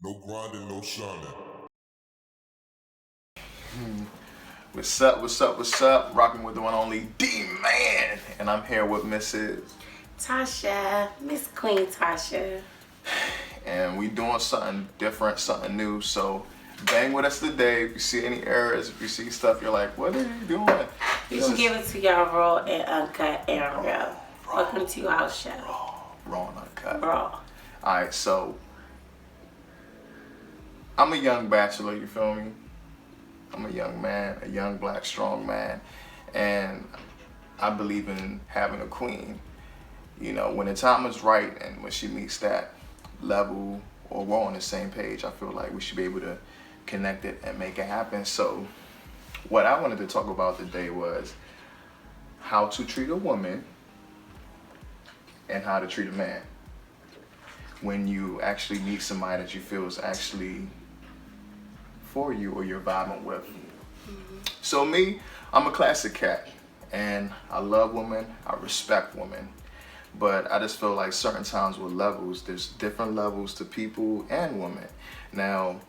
No grinding, no shining. What's up, what's up, what's up? Rocking with the one only D-Man. And I'm here with Mrs. Tasha, Miss Queen Tasha. And we doing something different, something new. So bang with us today. If you see any errors, if you see stuff, you're like, what are you doing? We can give it to y'all raw and uncut and real. Welcome to our show. Raw and uncut. Raw. Alright, so I'm a young bachelor, you feel me? I'm a young man, a young black strong man, and I believe in having a queen. You know, when the time is right and when she meets that level or we're on the same page, I feel like we should be able to connect it and make it happen. So what I wanted to talk about today was how to treat a woman and how to treat a man when you actually meet somebody that you feel is actually for you or you're vibing with. So me, I'm a classic cat and I love women, I respect women, but I just feel like certain times with levels, there's different levels to people and women. Now,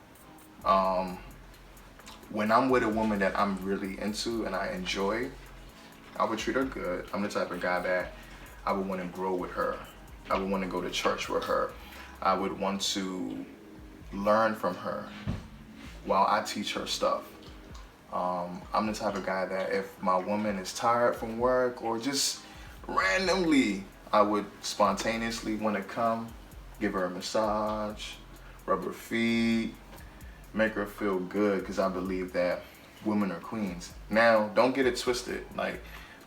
when I'm with a woman that I'm really into and I enjoy, I would treat her good. I'm the type of guy that I would want to grow with her. I would want to go to church with her. I would want to learn from her while I teach her stuff. I'm the type of guy that if my woman is tired from work or just randomly, I would spontaneously want to come, give her a massage, rub her feet, make her feel good, because I believe that women are queens. Now, don't get it twisted, like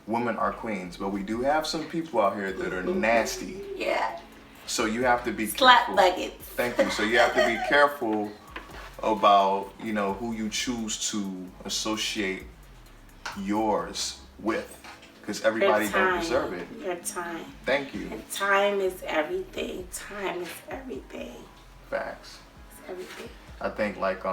women are queens, but we do have some people out here that are nasty. Yeah. So you have to be Slap careful. buckets. Thank you. So you have to be careful about, you know, who you choose to associate yours with, because everybody don't deserve it. Your time. Thank you. And time is everything. Time is everything. Facts. It's everything. I think like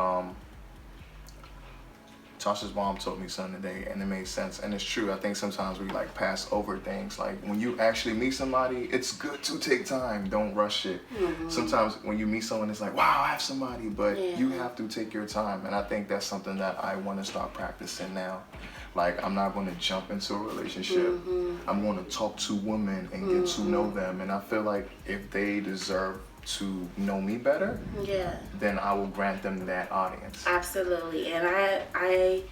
Tasha's mom told me something today and it made sense, and it's true. I think sometimes we like pass over things. Like when you actually meet somebody, it's good to take time. Don't rush it. Sometimes when you meet someone, it's like, wow, I have somebody, but you have to take your time. And I think that's something that I want to start practicing now. Like, I'm not going to jump into a relationship. I'm going to talk to women and get to know them. And I feel like if they deserve to know me better, then I will grant them that audience. Absolutely. And I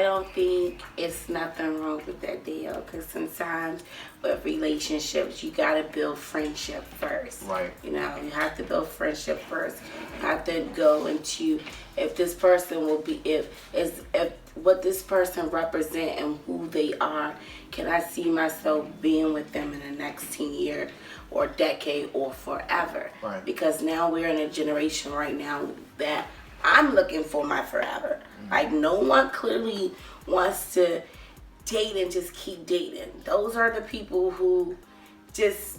don't think it's nothing wrong with that deal, because sometimes with relationships you gotta build friendship first. Right. You know, you have to build friendship first. You have to go into if this person will be if what this person represent and who they are. Can I see myself being with them in the next 10 years or decade or forever? Right. Because now we're in a generation right now that I'm looking for my forever. Like, no one clearly wants to date and just keep dating. Those are the people who just,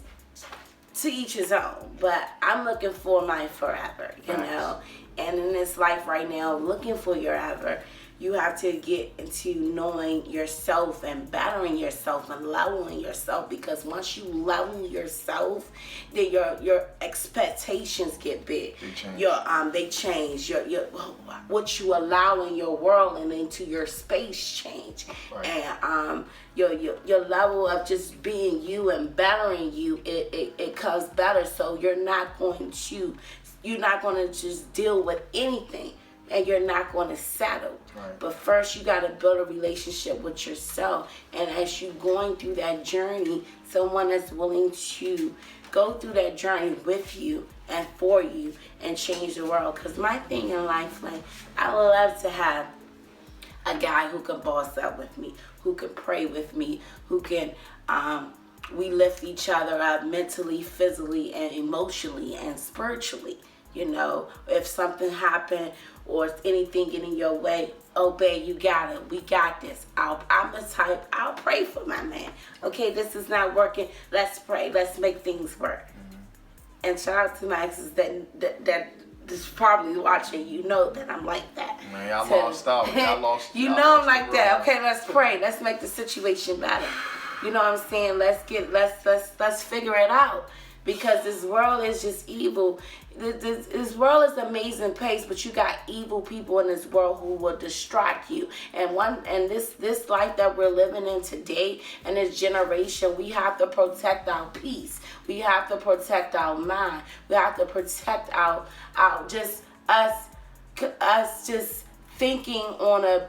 to each his own. But I'm looking for my forever, you know? And in this life right now, looking for your ever, you have to get into knowing yourself and bettering yourself and leveling yourself, because once you level yourself, then your expectations get big. They change. Your what you allow in your world and into your space change. Right. And your level of just being you and bettering you, it comes better. So you're not going to just deal with anything. And you're not going to settle. Right. But first you got to build a relationship with yourself. And as you're going through that journey, someone that's willing to go through that journey with you and for you and change the world. Because my thing in life, like, I love to have a guy who can boss up with me, who can pray with me, who can, we lift each other up mentally, physically, and emotionally and spiritually. You know, if something happened or if anything getting your way, oh babe, you got it. We got this. I'm the type, I'll pray for my man. Okay, this is not working. Let's pray. Let's make things work. And shout out to my exes that is probably watching. You know that I'm like that. Man, y'all lost out. Y'all lost. You know I'm like that. Okay, let's pray. Let's make the situation better. You know what I'm saying? Let's figure it out. because this world is just evil. This world is an amazing place, but you got evil people in this world who will distract you. And this life that we're living in today, and this generation, we have to protect our peace. We have to protect our mind. We have to protect our just us just thinking on a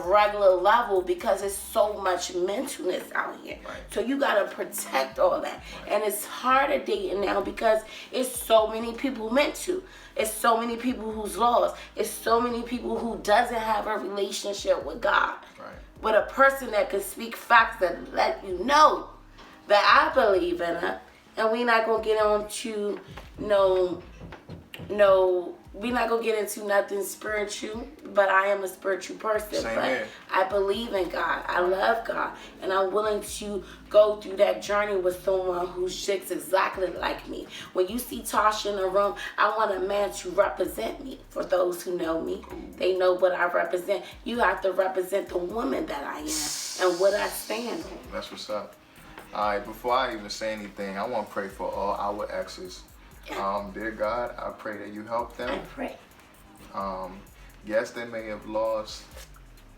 regular level, because it's so much mentalness out here. Right. So you got to protect all that. Right. And it's harder dating now because it's so many people mental. It's so many people who's lost. It's so many people who doesn't have a relationship with God. Right. But a person that can speak facts that let you know that I believe in her. And we're not going to get on to we're not going to get into nothing spiritual, but I am a spiritual person. Same but here. I believe in God. I love God. And I'm willing to go through that journey with someone who shakes exactly like me. When you see Tasha in the room, I want a man to represent me. For those who know me, they know what I represent. You have to represent the woman that I am and what I stand on. That's what's up. All right, before I even say anything, I want to pray for all our exes. Dear God, I pray that you help them. I pray. Yes, they may have lost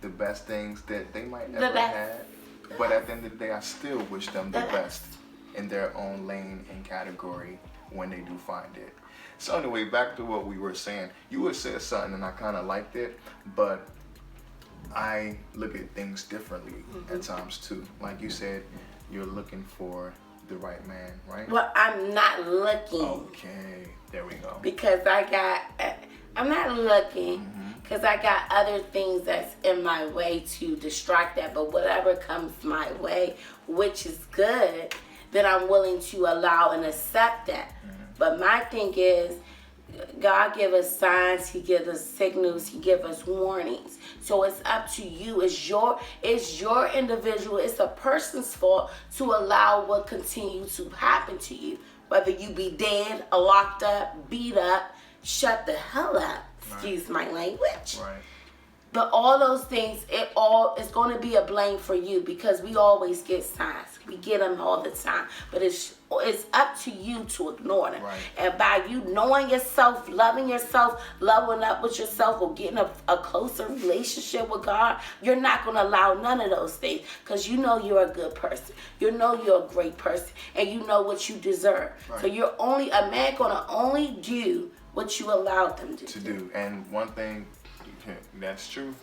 the best things that they might ever had, but at the end of the day, I still wish them the best in their own lane and category when they do find it. So anyway, back to what we were saying. You had said something and I kind of liked it, but I look at things differently at times too. Like you said, you're looking for the right man, right? Well, I'm not looking. Okay, there we go. Because I'm not looking because I got other things that's in my way to distract that. But whatever comes my way, which is good, then I'm willing to allow and accept that. But my thing is, God give us signs, He give us signals, He give us warnings. So it's up to you. It's your individual. It's a person's fault to allow what continue to happen to you. Whether you be dead, or locked up, beat up, shut the hell up. Excuse my language. Right. But all those things, it's going to be a blame for you, because we always get signs. We get them all the time. But it's up to you to ignore them. Right. And by you knowing yourself, loving yourself, leveling up with yourself, or getting a closer relationship with God, you're not going to allow none of those things, because you know you're a good person. You know you're a great person. And you know what you deserve. Right. So a man going to only do what you allowed them to do. And one thing that's true,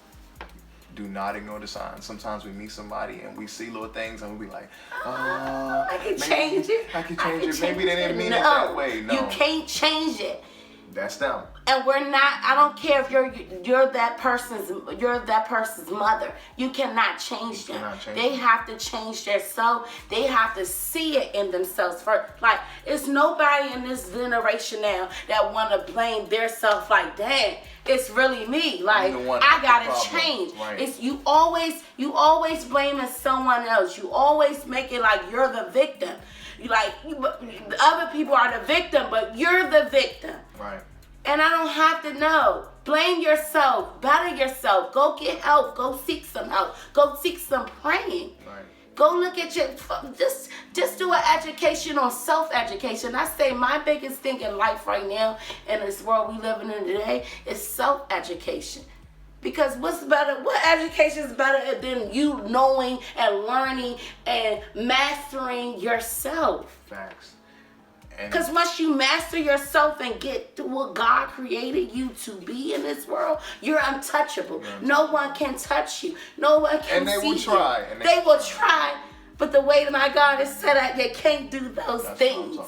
do not ignore the signs. Sometimes we meet somebody and we see little things and we be like, I can change it. I can change it. Maybe they didn't mean it that way. No, you can't change it. That's them. And we're not. I don't care if you're that person's mother. You cannot change them. They have to change themselves. They have to see it in themselves first. Like, it's nobody in this generation now that want to blame their self. Like, dang, it's really me. Like, I gotta change. Right. It's you always blaming someone else. You always make it like you're the victim. Other people are the victim, but you're the victim. Right. And I don't have to know. Blame yourself. Better yourself. Go get help. Go seek some help. Go seek some praying. Right. Go look at your, just do an education on self-education. I say my biggest thing in life right now, in this world we living in today, is self-education. Because what education is better than you knowing and learning and mastering yourself? Facts. Because once you master yourself and get to what God created you to be in this world, you're untouchable. No one can touch you. No one can see you. And they will try. They will try. But the way my God is set up, they can't do those things.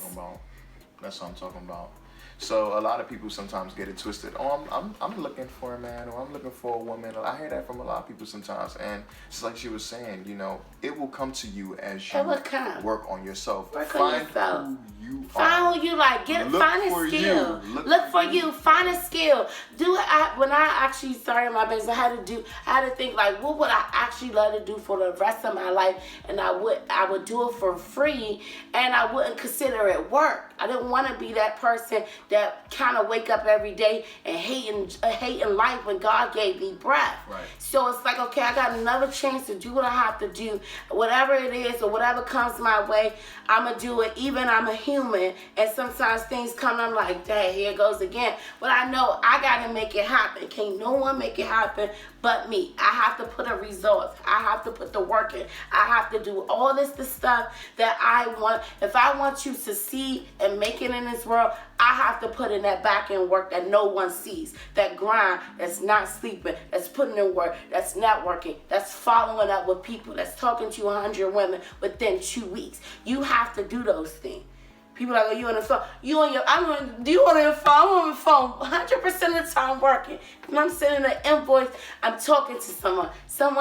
That's what I'm talking about. So a lot of people sometimes get it twisted. Oh, I'm looking for a man, or I'm looking for a woman. I hear that from a lot of people sometimes. And it's like she was saying, it will come to you as you work on yourself. Find who you are. Find who you like. Find a skill. Look for you. Find a skill. Do it. When I actually started my business, I had to think like, what would I actually love to do for the rest of my life? And I would do it for free, and I wouldn't consider it work. I didn't want to be that person that kind of wake up every day and hating life when God gave me breath. Right. So it's like, okay, I got another chance to do what I have to do. Whatever it is or whatever comes my way, I'm going to do it. Even I'm a human, and sometimes things come and I'm like, dang, here it goes again. But I know I got to make it happen. Can't no one make it happen but me. I have to put a result. I have to put the work in. I have to do all the stuff that I want. If I want to succeed and make it in this world, I have to put in that back end work that no one sees. That grind, that's not sleeping, that's putting in work, that's networking, that's following up with people, that's talking to 100 women within 2 weeks. You have to do those things. People are like, oh, you on the phone? You on your phone? I'm on the phone 100% of the time working. When I'm sending an invoice, I'm talking to someone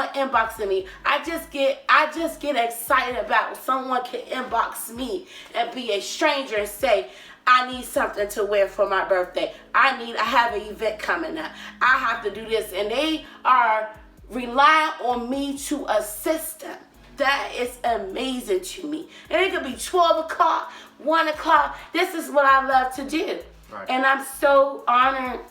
inboxing me. I just get excited about someone can inbox me and be a stranger and say, I need something to wear for my birthday. I have an event coming up. I have to do this. And they are relying on me to assist them. That is amazing to me. And it could be 12 o'clock, 1 o'clock. This is what I love to do. Right. And I'm so honored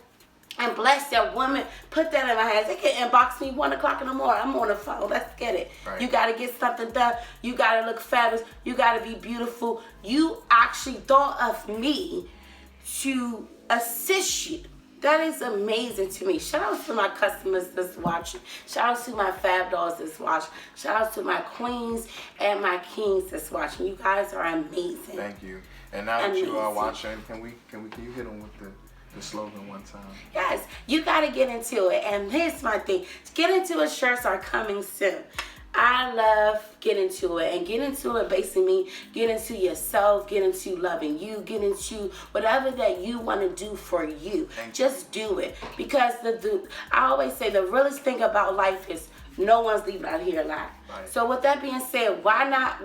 and blessed that women put that in my hands. They can inbox me 1 o'clock in the morning. I'm on the phone. Let's get it. Right. You got to get something done. You got to look fabulous. You got to be beautiful. You actually thought of me to assist you. That is amazing to me. Shout out to my customers that's watching. Shout out to my fab dolls that's watching. Shout out to my queens and my kings that's watching. You guys are amazing. Thank you. And now that you are watching, can you hit them with the slogan one time? Yes, you got to get into it. And here's my thing. Get into it shirts are coming soon. I love get into it, and get into it basically mean get into yourself, get into loving you, get into whatever that you want to do for you. Just do it, because I always say the realest thing about life is no one's leaving out here alive. Right. So with that being said, why not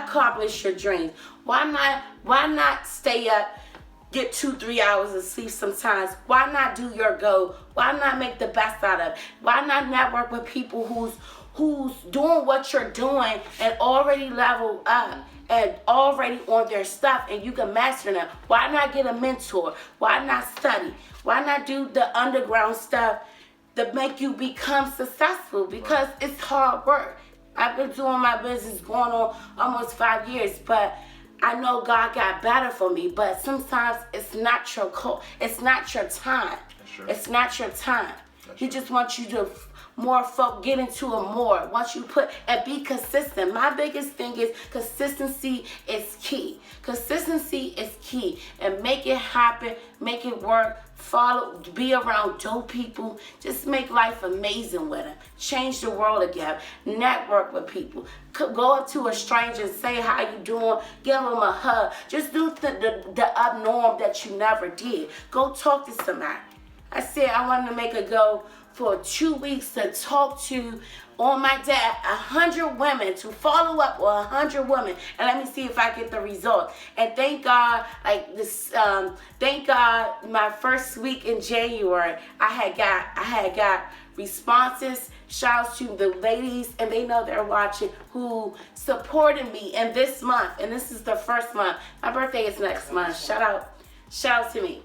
accomplish your dreams? Why not stay up, get 2-3 hours of sleep sometimes? Why not do your goal? Why not make the best out of it? Why not network with people who's doing what you're doing and already leveled up and already on their stuff, and you can master them? Why not get a mentor? Why not study? Why not do the underground stuff that make you become successful? Because it's hard work. I've been doing my business going on almost 5 years, but I know God got better for me. But sometimes it's not your it's not your time. It's not your time. He just wants you to more folk get into it more. Once you put and be consistent. My biggest thing is consistency is key. Consistency is key. And make it happen, make it work, be around dope people. Just make life amazing with them. Change the world together. Network with people. Go up to a stranger and say how you doing. Give them a hug. Just do the abnormal that you never did. Go talk to somebody. I said I wanted to make a go for 2 weeks to talk to, on my dad, 100 women, to follow up with 100 women, and let me see if I get the result. And thank God, thank God, my first week in January, I had got responses. Shout out to the ladies, and they know they're watching, who supported me in this month, and this is the first month. My birthday is next month. Shout out to me.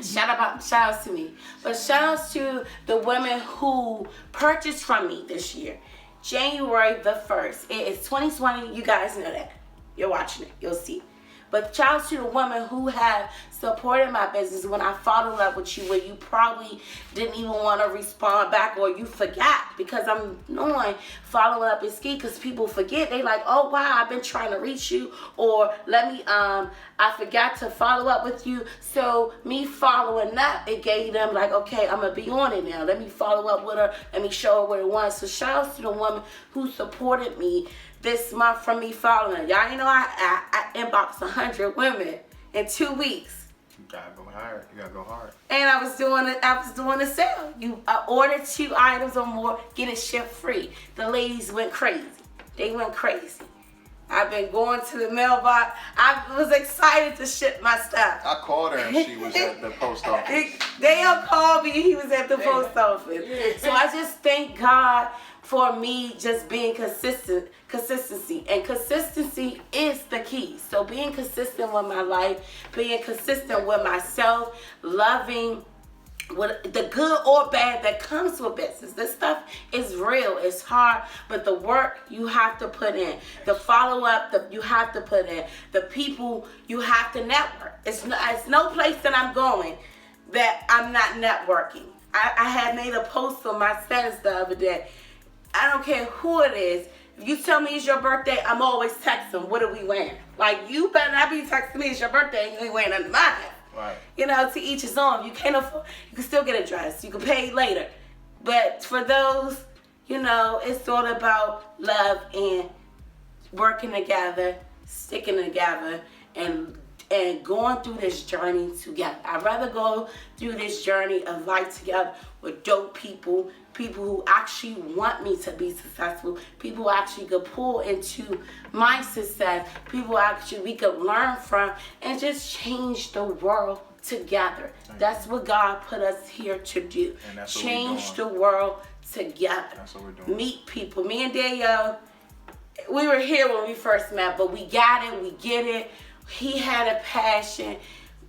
Shout out to me. But shout out to the women who purchased from me this year. January the 1st. It is 2020. You guys know that. You're watching it. You'll see. But shout out to the women who have supported my business when I followed up with you, where you probably didn't even want to respond back, or you forgot, because I'm knowing following up is key, because people forget. They like, oh wow, I've been trying to reach you, or I forgot to follow up with you. So me following up, it gave them like, okay, I'm gonna be on it now. Let me follow up with her. Let me show her what it was. So shout out to the woman who supported me this month from me following. Y'all, you know, I inboxed 100 women in 2 weeks. You gotta go hard. You gotta go hard. And I was doing a sale. You order 2 items or more, get it shipped free. The ladies went crazy. They went crazy. I've been going to the mailbox. I was excited to ship my stuff. I called her and she was at the post office. Dale called me. He was at the post office. So I just thank God for me, just being consistency. And consistency is the key. So being consistent with my life, being consistent with myself, loving with the good or bad that comes with business. This stuff is real. It's hard, but the work you have to put in, the follow up you have to put in, the people you have to network. It's no place that I'm going that I'm not networking. I had made a post on my status the other day. I don't care who it is. If you tell me it's your birthday, I'm always texting, what are we wearing? Like, you better not be texting me it's your birthday and you ain't wearing nothing mine. Right. You know, to each his own. You can't afford, you can still get a dress. You can pay later. But for those, you know, it's all about love and working together, sticking together, and going through this journey together. I'd rather go through this journey of life together with dope people who actually want me to be successful, people who actually could pull into my success, people actually we could learn from, and just change the world together. That's what God put us here to do. Change the world together. That's what we're doing. Meet people. Me and Dayo, we were here when we first met, but we got it, we get it. He had a passion.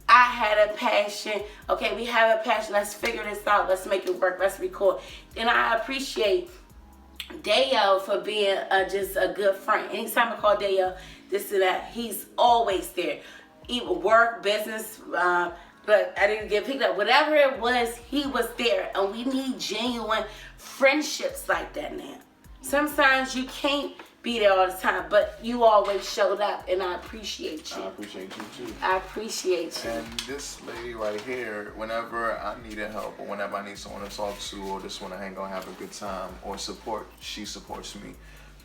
I had a passion. Okay, we have a passion. Let's figure this out. Let's make it work. Let's record. And I appreciate Dayo for being just a good friend. Anytime I call Dayo this and that, he's always there. Even work, business, but I didn't get picked up. Whatever it was, he was there. And we need genuine friendships like that now. Sometimes you can't be there all the time, but you always showed up, and I appreciate you. I appreciate you too. I appreciate you. And this lady right here, whenever I needed help or whenever I need someone to talk to or just want to hang out, have a good time or support, she supports me,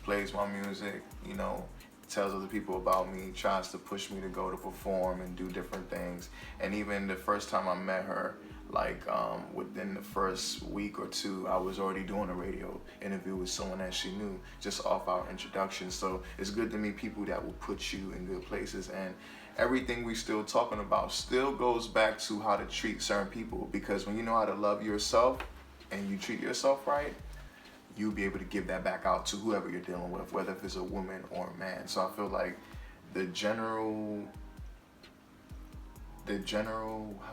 plays my music, you know, tells other people about me, tries to push me to go to perform and do different things. And even the first time I met her, like within the first week or two, I was already doing a radio interview with someone that she knew just off our introduction. So it's good to meet people that will put you in good places. And everything we still talking about still goes back to how to treat certain people, because when you know how to love yourself and you treat yourself right, you'll be able to give that back out to whoever you're dealing with, whether if it's a woman or a man. So I feel like the general, how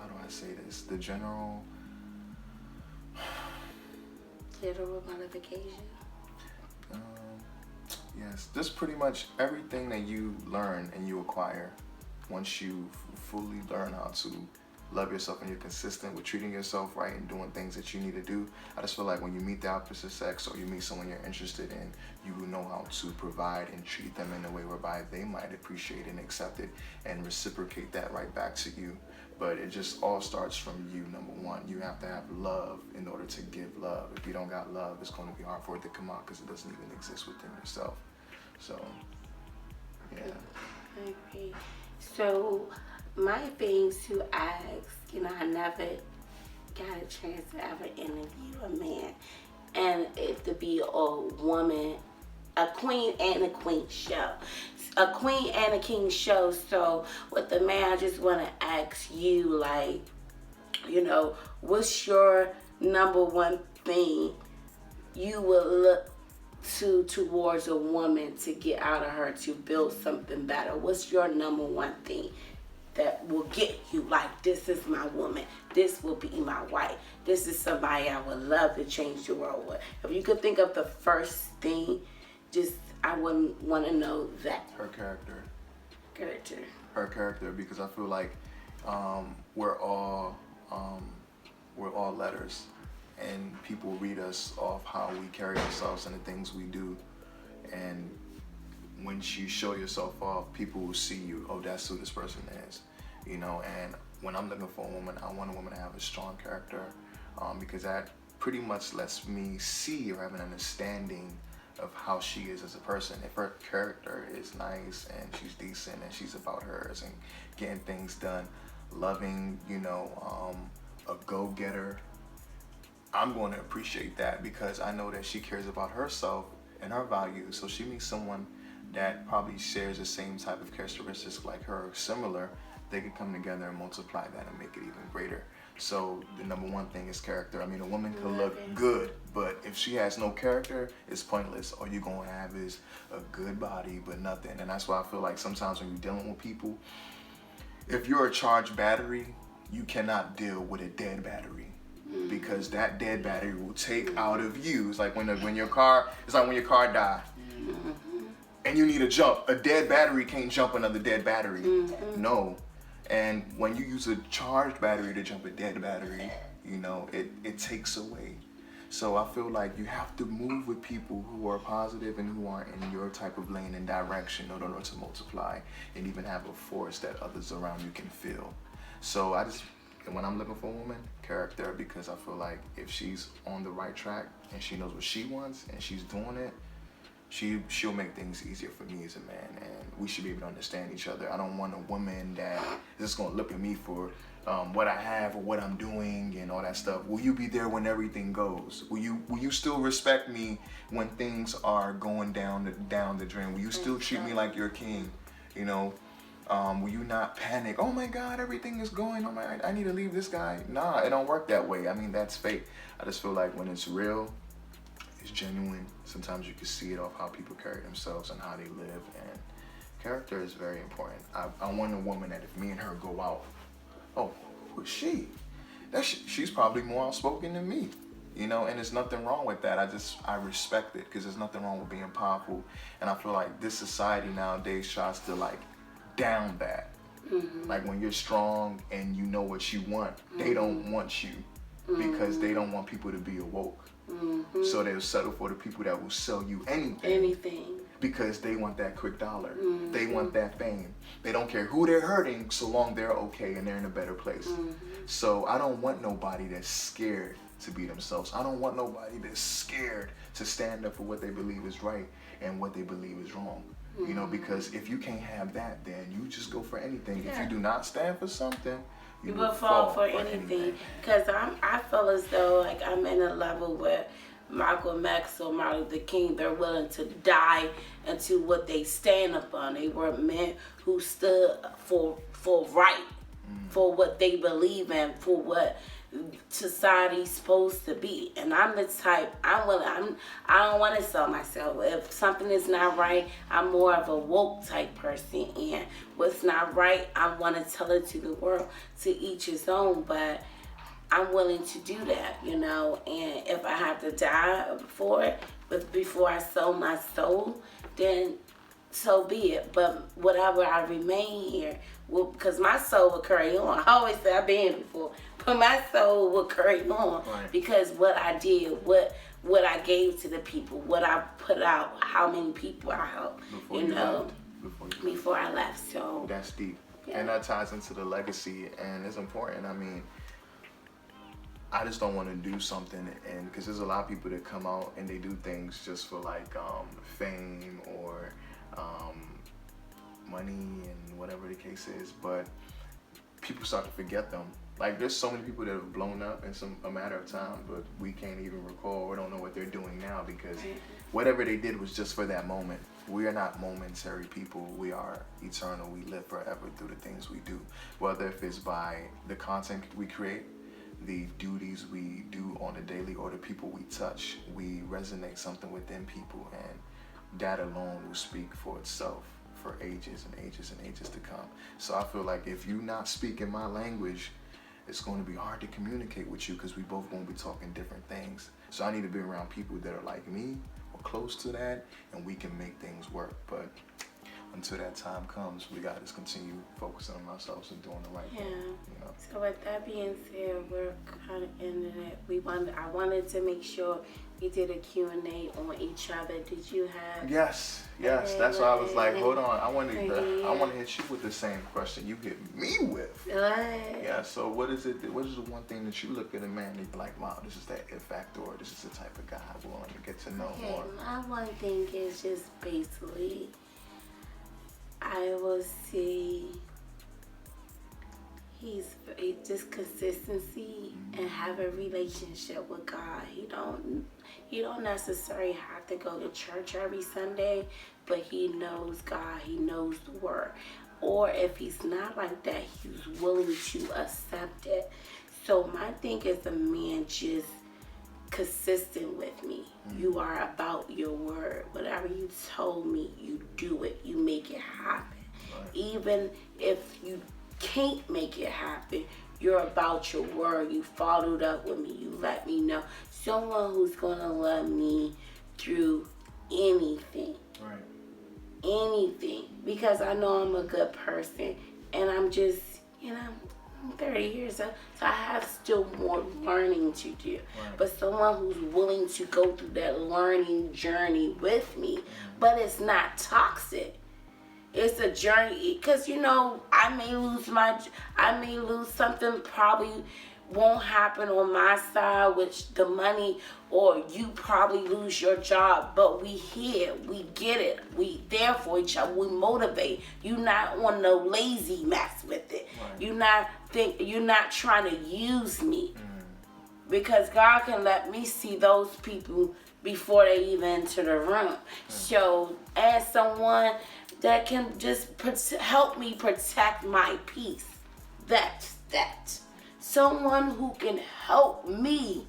do I say this? The general modification. Yes, just pretty much everything that you learn and you acquire once you fully learn how to love yourself and you're consistent with treating yourself right and doing things that you need to do. I just feel like when you meet the opposite sex or you meet someone you're interested in, you will know how to provide and treat them in a way whereby they might appreciate and accept it and reciprocate that right back to you. But it just all starts from you, number one. You have to have love in order to give love. If you don't got love, it's going to be hard for it to come out because it doesn't even exist within yourself. So, yeah. I agree. So, my thing to ask, you know, I never got a chance to ever interview a man, and it to be a woman, a queen and a queen show. A queen and a king show. So with the man, I just want to ask you, like, you know, what's your number one thing you would look towards a woman to get out of her to build something better? What's your number one thing that will get you, like, this is my woman, this will be my wife, this is somebody I would love to change the world with? If you could think of the first thing, just, I wouldn't want to know that. Her character. Her character, because I feel like we're all letters, and people read us off how we carry ourselves and the things we do. And once you show yourself off, people will see you. Oh, that's who this person is, you know. And when I'm looking for a woman, I want a woman to have a strong character, because that pretty much lets me see or have an understanding of how she is as a person. If her character is nice and she's decent and she's about hers and getting things done, loving, you know, a go-getter, I'm going to appreciate that, because I know that she cares about herself and her values. So she meets someone that probably shares the same type of characteristics like her, or similar. They could come together and multiply that and make it even greater. So the number one thing is character. I mean, a woman can look Okay. good, but if she has no character, it's pointless. All you're gonna have is a good body, but nothing. And that's why I feel like sometimes when you're dealing with people, if you're a charged battery, you cannot deal with a dead battery. Because that dead battery will take out of you. It's like when your car die, and you need a jump. A dead battery can't jump another dead battery. No. And when you use a charged battery to jump a dead battery, you know, it takes away. So I feel like you have to move with people who are positive and who are in your type of lane and direction in order to multiply and even have a force that others around you can feel. So when I'm looking for a woman, character, because I feel like if she's on the right track and she knows what she wants and she's doing it, she'll make things easier for me as a man, and we should be able to understand each other. I don't want a woman that is just gonna look at me for what I have or what I'm doing and all that stuff. Will you be there when everything goes? Will you still respect me when things are going down the drain? Will you still treat me like you're a king? You know, will you not panic? Oh my God, everything is going. Oh my, I need to leave this guy. Nah, it don't work that way. I mean, that's fake. I just feel like when it's real, it's genuine. Sometimes you can see it off how people carry themselves and how they live, and character is very important. I want a woman that if me and her go out, oh, who is she? She's probably more outspoken than me, you know, and there's nothing wrong with that. I respect it because there's nothing wrong with being powerful, and I feel like this society nowadays tries to like down that. Like when you're strong and you know what you want, they don't want you because they don't want people to be awoke. So they'll settle for the people that will sell you anything because they want that quick dollar. They want that fame. They don't care who they're hurting so long they're okay and they're in a better place. So I don't want nobody that's scared to be themselves. I don't want nobody that's scared to stand up for what they believe is right and what they believe is wrong. You know, because if you can't have that, then you just go for anything. If you do not stand for something, you will fall for anything. Because I feel as though like I'm in a level where Malcolm X or Martin Luther King, they're willing to die into what they stand upon. They were men who stood for right, for what they believe in, for what society's supposed to be. And I'm the type, I don't want to sell myself. If something is not right, I'm more of a woke type person, and what's not right, I want to tell it to the world, to each his own. But I'm willing to do that, you know, and if I have to die for it, but before I sell my soul, then so be it. But whatever, I remain here, well, because my soul will carry on. I always say I've been here before, but my soul will carry on because what I did, what I gave to the people, what I put out, how many people I helped, before I left. So that's deep, and that ties into the legacy, and it's important. I mean, I just don't want to do something, and because there's a lot of people that come out and they do things just for like fame or money and whatever the case is, but people start to forget them. Like there's so many people that have blown up in a matter of time, but we can't even recall or don't know what they're doing now because whatever they did was just for that moment. We are not momentary people. We are eternal. We live forever through the things we do, whether if it's by the content we create, the duties we do on a daily, or the people we touch. We resonate something within people, and that alone will speak for itself for ages and ages and ages to come. So I feel like if you're not speaking my language, it's going to be hard to communicate with you because we both going to be talking different things. So I need to be around people that are like me or close to that, and we can make things work. But until that time comes, we got to just continue focusing on ourselves and doing the right thing. You know? So with that being said, we're kind of ending it. I wanted to make sure we did a Q&A on each other. Did you have? Yes. That's why I was like, hold on. I want to hit you with the same question you hit me with. Yeah. So what is it? What is the one thing that you look at a man and you're like, wow, this is that it factor, or this is the type of guy I want to get to know more? My one thing is just basically, I will see he's just consistency and have a relationship with God. He don't necessarily have to go to church every Sunday, but he knows God, he knows the word. Or if he's not like that, he's willing to accept it. So my thing is a man just consistent with me. You are about your word. Whatever you told me, you do it. You make it happen. Right. Even if you can't make it happen, you're about your word. You followed up with me. You let me know. Someone who's going to love me through anything. Right. Anything. Because I know I'm a good person. And I'm just, I'm 30 years old. So I have still more learning to do. Right. But someone who's willing to go through that learning journey with me. But it's not toxic. It's a journey, because I may lose something, probably won't happen on my side, which the money, or you probably lose your job, but we here, we get it, we there for each other, we motivate. You not on no lazy mess with it. Right. You're not trying to use me, because God can let me see those people before they even enter the room. So as someone that can just help me protect my peace. That's that. Someone who can help me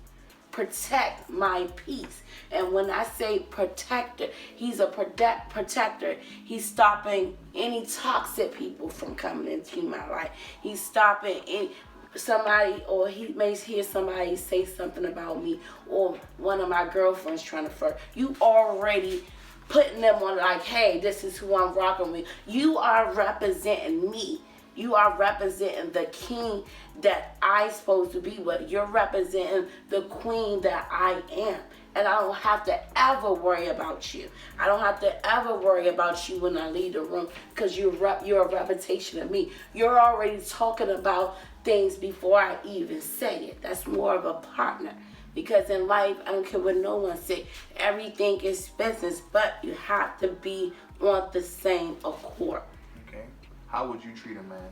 protect my peace. And when I say protector, he's a protector. He's stopping any toxic people from coming into my life. He's stopping somebody, or he may hear somebody say something about me, or one of my girlfriends trying to flirt. You already putting them on like, hey, this is who I'm rocking with. You are representing me. You are representing the king that I'm supposed to be with. You're representing the queen that I am. And I don't have to ever worry about you. I don't have to ever worry about you when I leave the room, because you're a reputation of me. You're already talking about things before I even say it. That's more of a partner. Because in life, I don't care what no one say, everything is business, but you have to be on the same accord. Okay. How would you treat a man?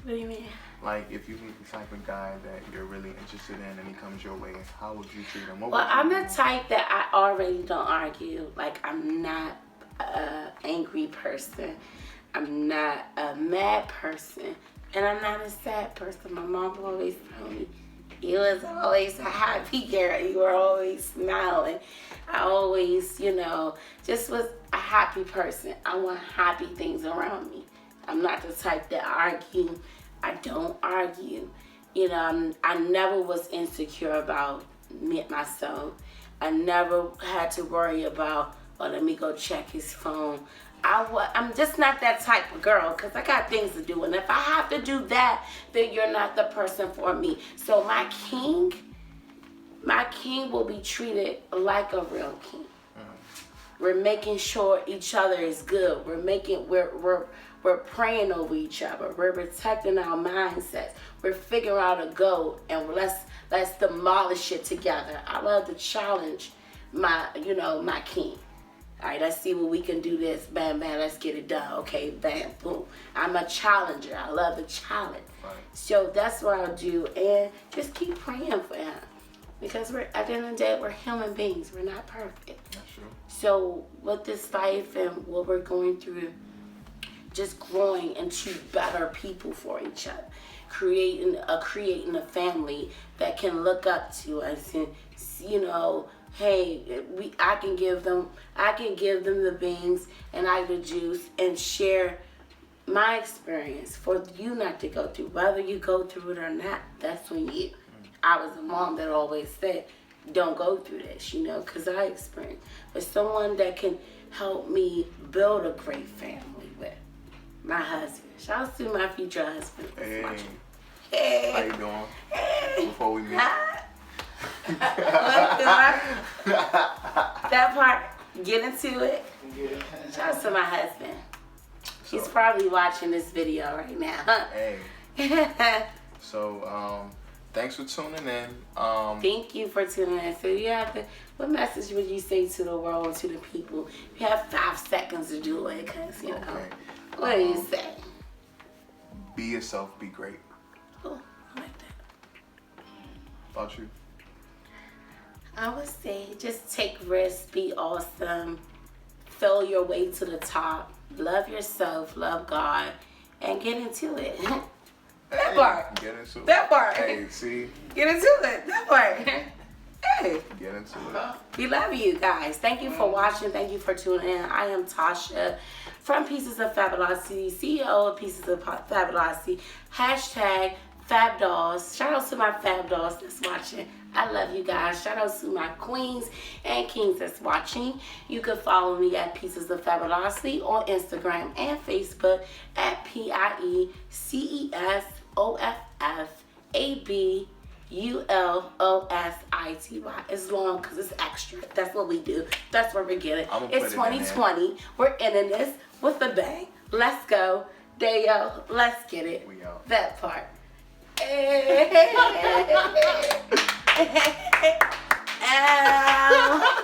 What do you mean? Like, if you meet the type of guy that you're really interested in and he comes your way, how would you treat him? Well, I'm the type that I already don't argue. Like, I'm not an angry person. I'm not a mad person. And I'm not a sad person. My mom always told me, you was always a happy girl. You were always smiling. I always, just was a happy person. I want happy things around me. I'm not the type that argue. I don't argue. I never was insecure about myself. I never had to worry about, let me go check his phone. I'm just not that type of girl, because I got things to do. And if I have to do that, then you're not the person for me. So my king will be treated like a real king. We're making sure each other is good. We're praying over each other. We're protecting our mindsets. We're figuring out a goal, and let's demolish it together. I love to challenge my king. All right, let's see what we can do this. Bam, bam, let's get it done. Okay, bam, boom. I'm a challenger. I love the challenge. Right. So that's what I'll do. And just keep praying for him. Because at the end of the day, we're human beings. We're not perfect. That's true. So with this life and what we're going through, just growing into better people for each other. Creating a family that can look up to us and, hey, I can give them the beans and the juice and share my experience for you not to go through. Whether you go through it or not, that's on you. I was a mom that always said, don't go through this, because I experienced. But someone that can help me build a great family with. My husband. Shout out to my future husband. Hey. Hey. How you doing? Hey. Before we meet. That part, get into it. Yeah. Shout out to my husband. He's probably watching this video right now. Hey. So, thanks for tuning in. Thank you for tuning in. So what message would you say to the world and to the people? You have 5 seconds to do it, because, Okay. What do you say? Be yourself, be great. Oh, I like that. About you? I would say just take risks, be awesome, fill your way to the top, love yourself, love God, and get into it. Hey. part. Get into it. That part. Hey, see? Get into it. That part. Hey. Get into it. We love you guys. Thank you for watching. Thank you for tuning in. I am Tasha from Pieces of Fabulosity, CEO of Pieces of Fabulosity. Hashtag Fab Dolls. Shout out to my Fab Dolls that's watching. I love you guys. Shout out to my queens and kings that's watching. You can follow me at Pieces of Fabulosity on Instagram and Facebook at PIECESOFFABULOSITY. It's long because it's extra. That's what we do. That's what we're getting. It's 2020. We're ending this with a bang. Let's go. Dayo, let's get it. We out. That part. Ow.